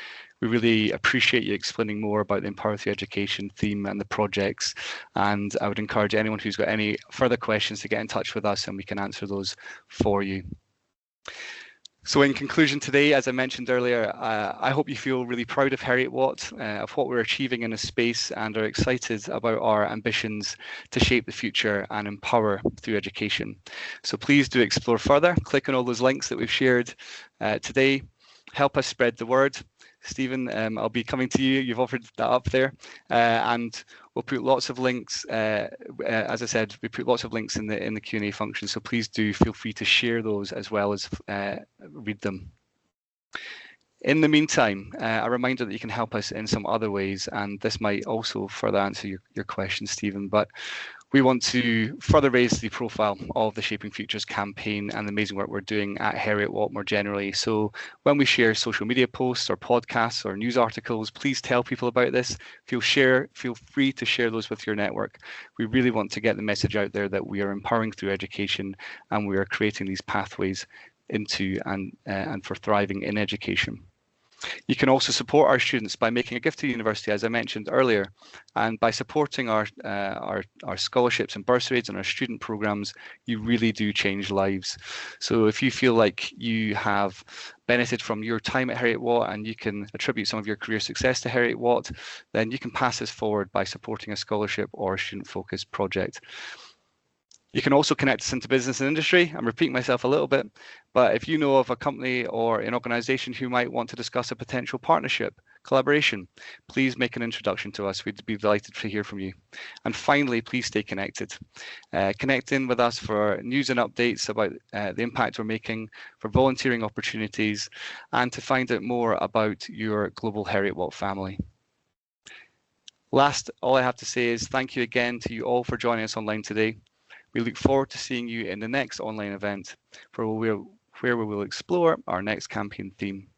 We really appreciate you explaining more about the Empower Through Education theme and the projects. And I would encourage anyone who's got any further questions to get in touch with us and we can answer those for you. So in conclusion today, as I mentioned earlier, I hope you feel really proud of Heriot-Watt, of what we're achieving in this space, and are excited about our ambitions to shape the future and empower through education. So please do explore further. Click on all those links that we've shared today. Help us spread the word. Stephen, I'll be coming to you. You've offered that up there, and we'll put lots of links. As I said, we put lots of links in the Q&A function. So please do feel free to share those as well as read them. In the meantime, a reminder that you can help us in some other ways, and this might also further answer your question, Stephen. But we want to further raise the profile of the Shaping Futures campaign and the amazing work we're doing at Heriot-Watt more generally. So when we share social media posts or podcasts or news articles, please tell people about this. Feel free to share those with your network. We really want to get the message out there that we are empowering through education and we are creating these pathways into and for thriving in education. You can also support our students by making a gift to the university, as I mentioned earlier, and by supporting our scholarships and bursaries and our student programs, you really do change lives. So if you feel like you have benefited from your time at Heriot-Watt and you can attribute some of your career success to Heriot-Watt, then you can pass this forward by supporting a scholarship or a student-focused project. You can also connect us into business and industry. I'm repeating myself a little bit, but if you know of a company or an organization who might want to discuss a potential partnership, collaboration, please make an introduction to us. We'd be delighted to hear from you. And finally, please stay connected. Connect in with us for news and updates about the impact we're making, for volunteering opportunities, and to find out more about your global Heriot-Watt family. Last, all I have to say is thank you again to you all for joining us online today. We look forward to seeing you in the next online event where we will explore our next campaign theme.